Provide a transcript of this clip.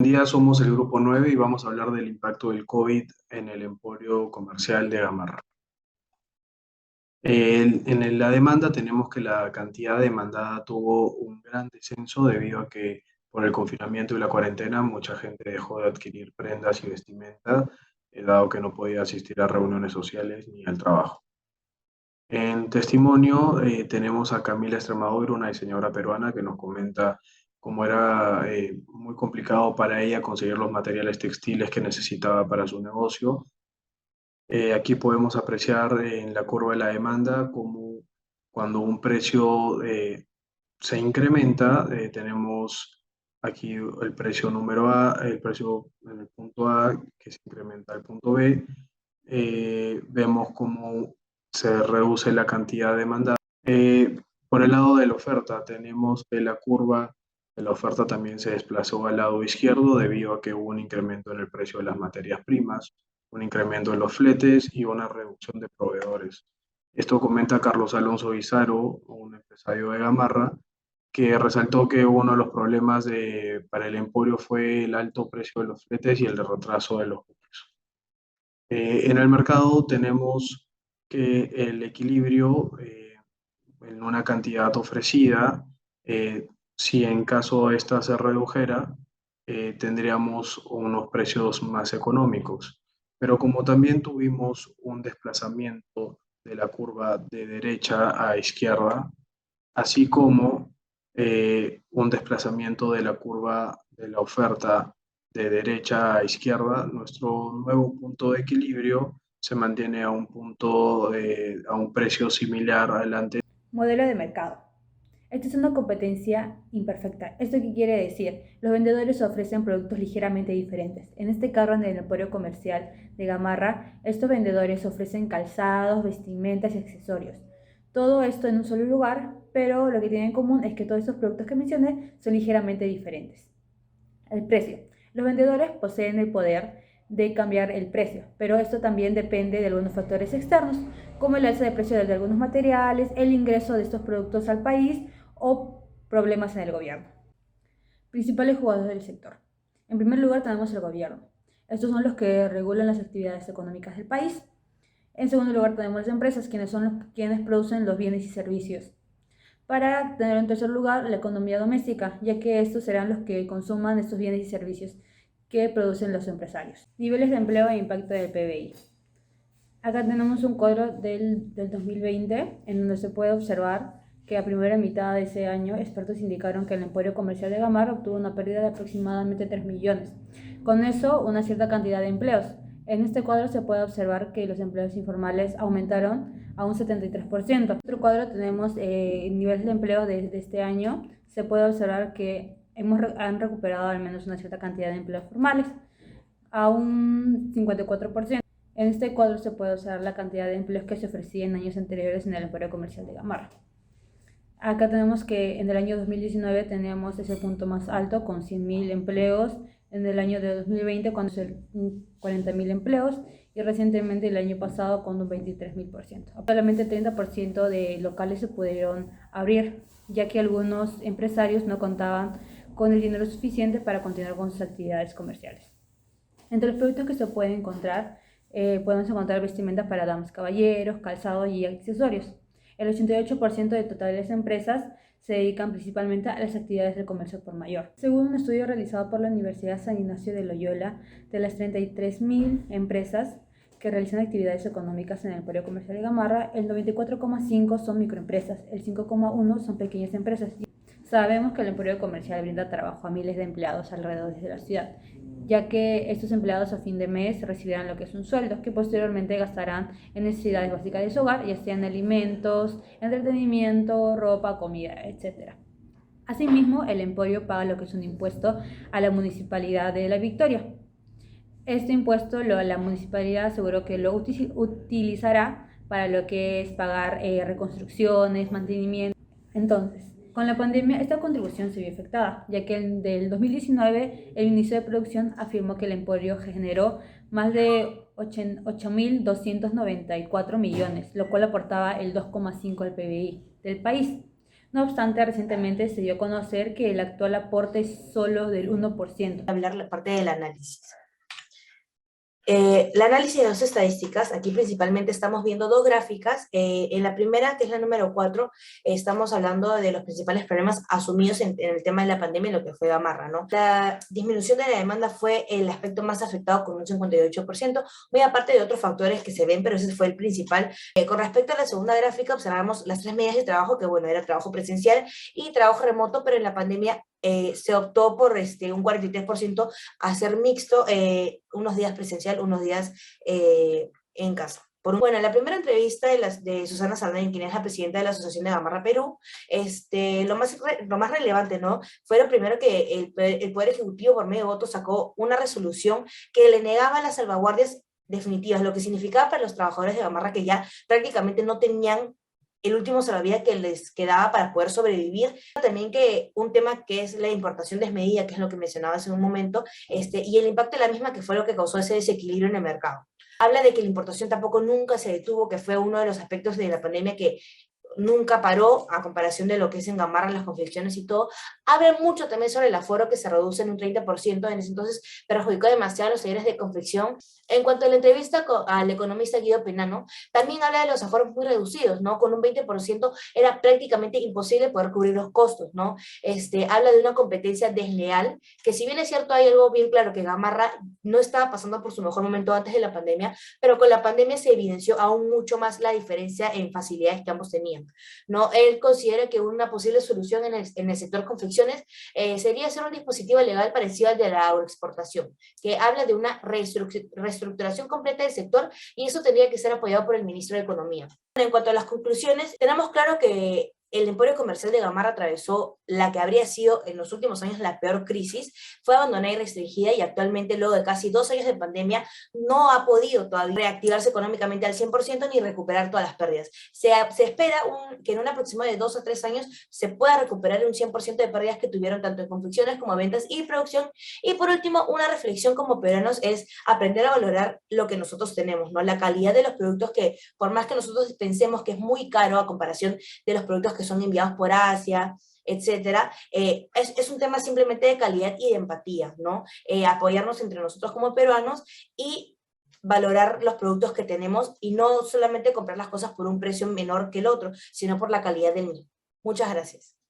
Buen día, somos el Grupo 9 y vamos a hablar del impacto del COVID en el emporio comercial de Gamarra. La demanda tenemos que la cantidad demandada tuvo un gran descenso debido a que por el confinamiento y la cuarentena mucha gente dejó de adquirir prendas y vestimenta, dado que no podía asistir a reuniones sociales ni al trabajo. En testimonio tenemos a Camila Extremadura, una diseñadora peruana que nos comenta cómo era muy complicado para ella conseguir los materiales textiles que necesitaba para su negocio. Aquí podemos apreciar en la curva de la demanda cómo cuando un precio se incrementa, tenemos aquí el precio número A, el precio en el punto A que se incrementa al punto B. Vemos cómo se reduce la cantidad demandada. Por el lado de la oferta, tenemos que la curva de la oferta también se desplazó al lado izquierdo debido a que hubo un incremento en el precio de las materias primas, un incremento en los fletes y una reducción de proveedores. Esto comenta Carlos Alonso Guisaro, un empresario de Gamarra, que resaltó que uno de los problemas para el emporio fue el alto precio de los fletes y el retraso de los buques. En el mercado tenemos que el equilibrio en una cantidad ofrecida, si en caso esta se redujera, tendríamos unos precios más económicos. Pero como también tuvimos un desplazamiento de la curva de derecha a izquierda, así como un desplazamiento de la curva de la oferta de derecha a izquierda, nuestro nuevo punto de equilibrio se mantiene a un a un precio similar adelante. Modelo de mercado. Esta es una competencia imperfecta. ¿Esto qué quiere decir? Los vendedores ofrecen productos ligeramente diferentes. En este caso, en el emporio comercial de Gamarra, estos vendedores ofrecen calzados, vestimentas y accesorios. Todo esto en un solo lugar, pero lo que tienen en común es que todos estos productos que mencioné son ligeramente diferentes. El precio. Los vendedores poseen el poder de cambiar el precio, pero esto también depende de algunos factores externos, como el alza de precio de algunos materiales, el ingreso de estos productos al país o problemas en el gobierno. Principales jugadores del sector. En primer lugar tenemos el gobierno. Estos son los que regulan las actividades económicas del país. En segundo lugar tenemos las empresas, quienes son quienes producen los bienes y servicios. Para tener en tercer lugar la economía doméstica, ya que estos serán los que consuman estos bienes y servicios que producen los empresarios. Niveles de empleo e impacto del PBI. Acá tenemos un cuadro del 2020 en donde se puede observar que a primera mitad de ese año expertos indicaron que el emporio comercial de Gamarra obtuvo una pérdida de aproximadamente 3 millones. Con eso, una cierta cantidad de empleos. En este cuadro se puede observar que los empleos informales aumentaron a un 73%. En otro cuadro tenemos el nivel de empleo de este año. Se puede observar que han recuperado al menos una cierta cantidad de empleos formales a un 54%. En este cuadro se puede observar la cantidad de empleos que se ofrecían en años anteriores en el emporio comercial de Gamarra. Acá tenemos que en el año 2019 teníamos ese punto más alto con 100.000 empleos, en el año de 2020 con 40.000 empleos y recientemente el año pasado con un 23.000%. Solamente 30% de locales se pudieron abrir, ya que algunos empresarios no contaban con el dinero suficiente para continuar con sus actividades comerciales. Entre los productos que se pueden encontrar, podemos encontrar vestimenta para damas, caballeros, calzado y accesorios. El 88% de totales empresas se dedican principalmente a las actividades del comercio por mayor. Según un estudio realizado por la Universidad San Ignacio de Loyola, de las 33.000 empresas que realizan actividades económicas en el emporio comercial de Gamarra, el 94,5 son microempresas, el 5,1 son pequeñas empresas. Sabemos que el emporio comercial brinda trabajo a miles de empleados alrededor de la ciudad, ya que estos empleados a fin de mes recibirán lo que es un sueldo, que posteriormente gastarán en necesidades básicas de su hogar, ya sean alimentos, entretenimiento, ropa, comida, etc. Asimismo, el emporio paga lo que es un impuesto a la Municipalidad de La Victoria. Este impuesto la municipalidad aseguró que lo utilizará para lo que es pagar reconstrucciones, mantenimiento. Entonces, con la pandemia esta contribución se vio afectada, ya que del 2019 el Ministerio de Producción afirmó que el emporio generó más de 8.294 millones, lo cual aportaba el 2,5 al PBI del país. No obstante, recientemente se dio a conocer que el actual aporte es solo del 1%. Hablar la parte del análisis. El análisis de las estadísticas, aquí principalmente estamos viendo dos gráficas. En la primera, que es la número 4, estamos hablando de los principales problemas asumidos en el tema de la pandemia, lo que fue Gamarra, ¿no? La disminución de la demanda fue el aspecto más afectado con un 58%, muy aparte de otros factores que se ven, pero ese fue el principal. Con respecto a la segunda gráfica, observamos las tres medidas de trabajo, que bueno, era trabajo presencial y trabajo remoto, pero en la pandemia se optó por un 43% a hacer mixto, unos días presencial, unos días en casa. Bueno, en la primera entrevista de Susana Saldaña, quien es la presidenta de la Asociación de Gamarra Perú, lo más relevante, ¿no? Fue lo primero que el Poder Ejecutivo, por medio de votos, sacó una resolución que le negaba las salvaguardias definitivas, lo que significaba para los trabajadores de Gamarra que ya prácticamente no tenían el último salvavidas que les quedaba para poder sobrevivir. También que un tema que es la importación desmedida, que es lo que mencionaba hace un momento, y el impacto de la misma, que fue lo que causó ese desequilibrio en el mercado. Habla de que la importación tampoco nunca se detuvo, que fue uno de los aspectos de la pandemia que nunca paró, a comparación de lo que es en Gamarra, las confecciones y todo. Habla mucho también sobre el aforo, que se reduce en un 30%, en ese entonces perjudicó demasiado a los talleres de confección. En cuanto a la entrevista al economista Guido Penano, también habla de los aforos muy reducidos, ¿no? Con un 20% era prácticamente imposible poder cubrir los costos, ¿no? Habla de una competencia desleal, que si bien es cierto, hay algo bien claro, que Gamarra no estaba pasando por su mejor momento antes de la pandemia, pero con la pandemia se evidenció aún mucho más la diferencia en facilidades que ambos tenían, ¿no? Él considera que una posible solución en el sector confecciones sería hacer un dispositivo legal parecido al de la agroexportación, que habla de una reestructuración completa del sector, y eso tendría que ser apoyado por el ministro de Economía. En cuanto a las conclusiones, tenemos claro que el emporio comercial de Gamarra atravesó la que habría sido en los últimos años la peor crisis, fue abandonada y restringida, y actualmente, luego de casi 2 años de pandemia, no ha podido todavía reactivarse económicamente al 100% ni recuperar todas las pérdidas. Se espera que en un aproximado de 2 a 3 años se pueda recuperar un 100% de pérdidas que tuvieron tanto en confecciones como ventas y producción. Y por último, una reflexión como peruanos es aprender a valorar lo que nosotros tenemos, ¿no? La calidad de los productos, que por más que nosotros pensemos que es muy caro a comparación de los productos que son enviados por Asia, etcétera, es un tema simplemente de calidad y de empatía, ¿no? Apoyarnos entre nosotros como peruanos y valorar los productos que tenemos, y no solamente comprar las cosas por un precio menor que el otro, sino por la calidad del mismo. Muchas gracias.